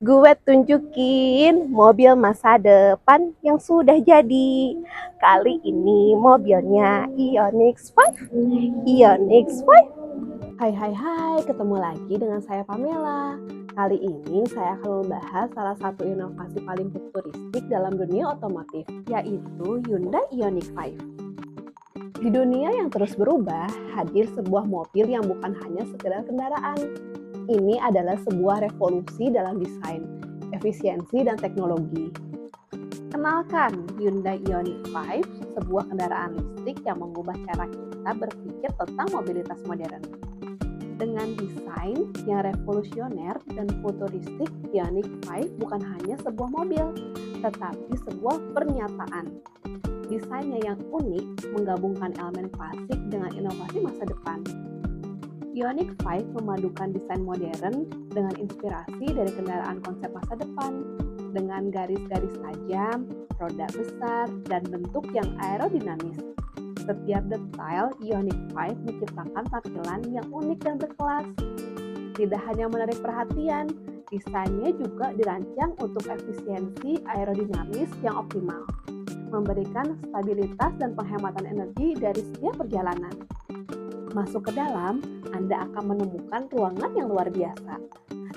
Gue tunjukin mobil masa depan yang sudah jadi. Kali ini mobilnya Ionix 5. Ionix 5. Hai hai hai, ketemu lagi dengan saya Pamela. Kali ini saya akan membahas salah satu inovasi paling futuristik dalam dunia otomotif, yaitu Hyundai Ioniq 5. Di dunia yang terus berubah, hadir sebuah mobil yang bukan hanya sekedar kendaraan. Ini adalah sebuah revolusi dalam desain, efisiensi, dan teknologi. Kenalkan Hyundai Ioniq 5, sebuah kendaraan listrik yang mengubah cara kita berpikir tentang mobilitas modern. Dengan desain yang revolusioner dan futuristik, Ioniq 5 bukan hanya sebuah mobil, tetapi sebuah pernyataan. Desainnya yang unik menggabungkan elemen klasik dengan inovasi masa depan. Ioniq 5 memadukan desain modern dengan inspirasi dari kendaraan konsep masa depan, dengan garis-garis tajam, roda besar, dan bentuk yang aerodinamis. Setiap detail Ioniq 5 menciptakan tampilan yang unik dan berkelas. Tidak hanya menarik perhatian, desainnya juga dirancang untuk efisiensi aerodinamis yang optimal, memberikan stabilitas dan penghematan energi dari setiap perjalanan. Masuk ke dalam, Anda akan menemukan ruangan yang luar biasa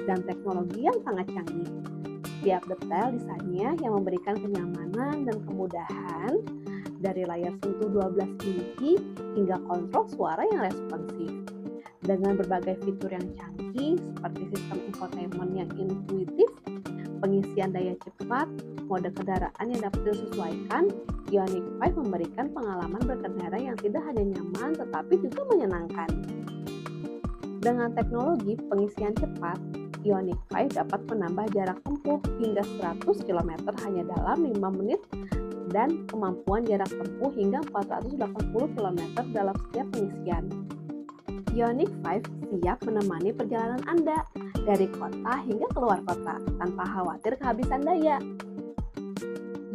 dan teknologi yang sangat canggih. Setiap detail desainnya yang memberikan kenyamanan dan kemudahan, dari layar sentuh 12 inci hingga kontrol suara yang responsif. Dengan berbagai fitur yang canggih seperti sistem infotainment yang intuitif, pengisian daya cepat, mode kendaraan yang dapat disesuaikan, Ioniq 5 memberikan pengalaman berkendara yang tidak hanya nyaman tetapi juga menyenangkan. Dengan teknologi pengisian cepat, Ioniq 5 dapat menambah jarak tempuh hingga 100 km hanya dalam 5 menit dan kemampuan jarak tempuh hingga 480 km dalam setiap pengisian. Ioniq 5 siap menemani perjalanan Anda dari kota hingga keluar kota tanpa khawatir kehabisan daya.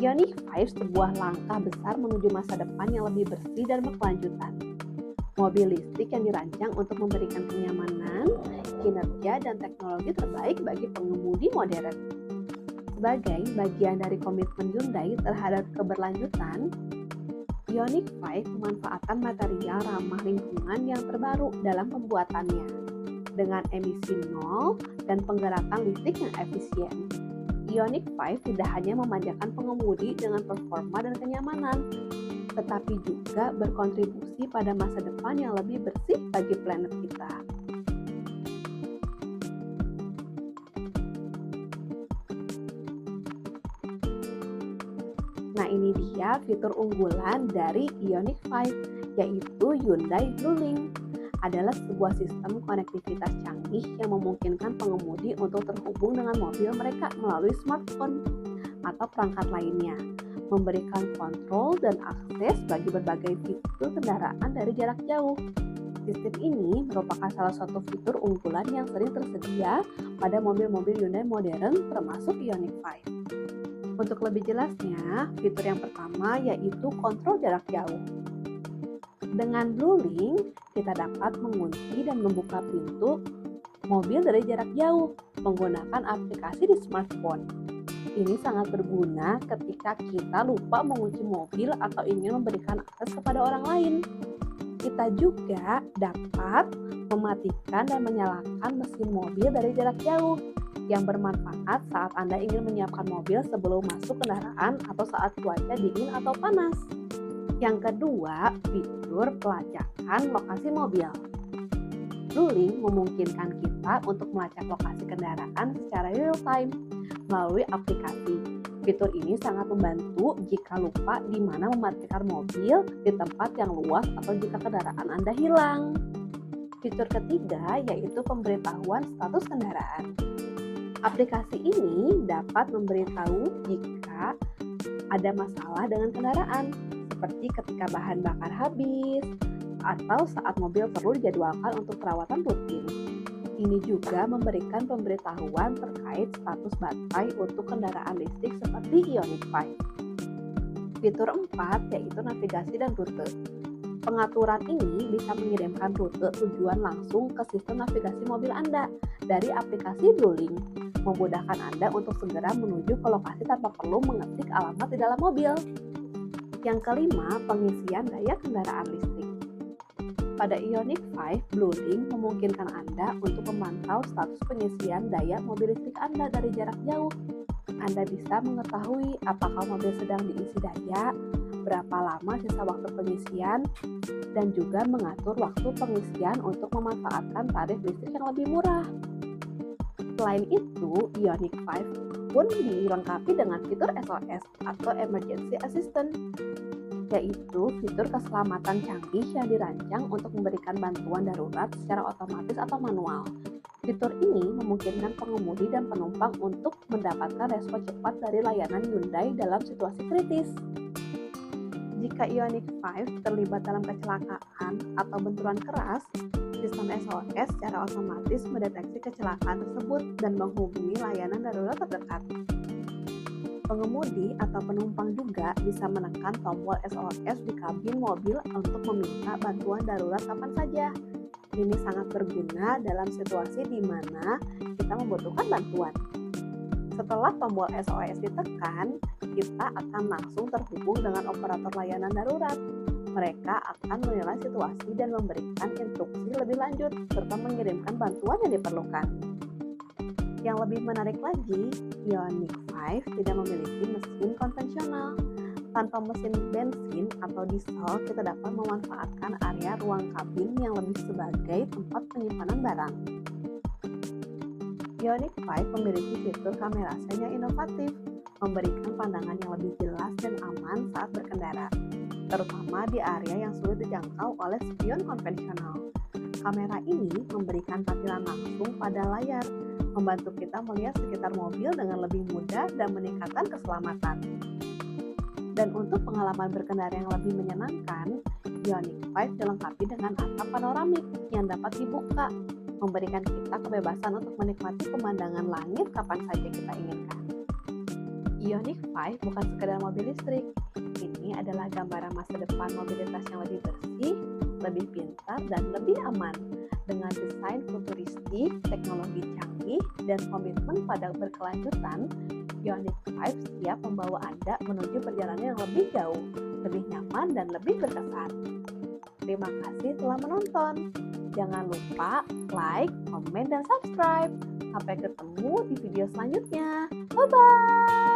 Ioniq 5 sebuah langkah besar menuju masa depan yang lebih bersih dan berkelanjutan. Mobil listrik yang dirancang untuk memberikan kenyamanan, kinerja, dan teknologi terbaik bagi pengemudi modern. Sebagai bagian dari komitmen Hyundai terhadap keberlanjutan, Ioniq 5 memanfaatkan material ramah lingkungan yang terbaru dalam pembuatannya, dengan emisi nol dan penggerakan listrik yang efisien. Ioniq 5 tidak hanya memanjakan pengemudi dengan performa dan kenyamanan, tetapi juga berkontribusi pada masa depan yang lebih bersih bagi planet kita. Nah, ini dia fitur unggulan dari Ioniq 5, yaitu Hyundai Bluelink. Adalah sebuah sistem konektivitas canggih yang memungkinkan pengemudi untuk terhubung dengan mobil mereka melalui smartphone atau perangkat lainnya, memberikan kontrol dan akses bagi berbagai fitur kendaraan dari jarak jauh. Sistem ini merupakan salah satu fitur unggulan yang sering tersedia pada mobil-mobil Hyundai modern termasuk Ioniq 5. Untuk lebih jelasnya, fitur yang pertama yaitu kontrol jarak jauh. Dengan Bluelink, kita dapat mengunci dan membuka pintu mobil dari jarak jauh menggunakan aplikasi di smartphone. Ini sangat berguna ketika kita lupa mengunci mobil atau ingin memberikan akses kepada orang lain. Kita juga dapat mematikan dan menyalakan mesin mobil dari jarak jauh, yang bermanfaat saat Anda ingin menyiapkan mobil sebelum masuk kendaraan atau saat cuaca dingin atau panas. Yang kedua, fitur pelacakan lokasi mobil. Bluelink memungkinkan kita untuk melacak lokasi kendaraan secara real time melalui aplikasi. Fitur ini sangat membantu jika lupa di mana memarkirkan mobil di tempat yang luas atau jika kendaraan Anda hilang. Fitur ketiga yaitu pemberitahuan status kendaraan. Aplikasi ini dapat memberitahu jika ada masalah dengan kendaraan, seperti ketika bahan bakar habis atau saat mobil perlu dijadwalkan untuk perawatan rutin. Ini juga memberikan pemberitahuan terkait status baterai untuk kendaraan listrik seperti Ioniq 5. Fitur 4 yaitu navigasi dan rute. Pengaturan ini bisa mengirimkan rute tujuan langsung ke sistem navigasi mobil Anda dari aplikasi Bluelink. memudahkan Anda untuk segera menuju ke lokasi tanpa perlu mengetik alamat di dalam mobil. Yang kelima, pengisian daya kendaraan listrik. Pada Ioniq 5, Blue Link memungkinkan Anda untuk memantau status pengisian daya mobil listrik Anda dari jarak jauh. Anda bisa mengetahui apakah mobil sedang diisi daya, berapa lama sisa waktu pengisian, dan juga mengatur waktu pengisian untuk memanfaatkan tarif listrik yang lebih murah. Selain itu, Ioniq 5 pun dilengkapi dengan fitur SOS atau Emergency Assistant, yaitu fitur keselamatan canggih yang dirancang untuk memberikan bantuan darurat secara otomatis atau manual. Fitur ini memungkinkan pengemudi dan penumpang untuk mendapatkan respon cepat dari layanan Hyundai dalam situasi kritis. Jika Ioniq 5 terlibat dalam kecelakaan atau benturan keras, sistem SOS secara otomatis mendeteksi kecelakaan tersebut dan menghubungi layanan darurat terdekat. Pengemudi atau penumpang juga bisa menekan tombol SOS di kabin mobil untuk meminta bantuan darurat kapan saja. Ini sangat berguna dalam situasi di mana kita membutuhkan bantuan. Setelah tombol SOS ditekan, kita akan langsung terhubung dengan operator layanan darurat. Mereka akan menilai situasi dan memberikan instruksi lebih lanjut serta mengirimkan bantuan yang diperlukan. Yang lebih menarik lagi, Ioniq 5 tidak memiliki mesin konvensional. Tanpa mesin bensin atau diesel, kita dapat memanfaatkan area ruang kabin yang lebih sebagai tempat penyimpanan barang. Ioniq 5 memiliki fitur kamera sen yang inovatif, memberikan pandangan yang lebih jelas dan aman saat berkendara, terutama di area yang sulit dijangkau oleh spion konvensional. Kamera ini memberikan tampilan langsung pada layar, membantu kita melihat sekitar mobil dengan lebih mudah dan meningkatkan keselamatan. Dan untuk pengalaman berkendara yang lebih menyenangkan, Ioniq 5 dilengkapi dengan atap panoramik yang dapat dibuka, memberikan kita kebebasan untuk menikmati pemandangan langit kapan saja kita inginkan. Ioniq 5 bukan sekedar mobil listrik, ini adalah gambaran masa depan mobilitas yang lebih bersih, lebih pintar, dan lebih aman. Dengan desain futuristik, teknologi canggih, dan komitmen pada berkelanjutan, Ioniq 5 siap membawa Anda menuju perjalanan yang lebih jauh, lebih nyaman, dan lebih berkesan. Terima kasih telah menonton. Jangan lupa like, komen, dan subscribe. Sampai ketemu di video selanjutnya. Bye-bye!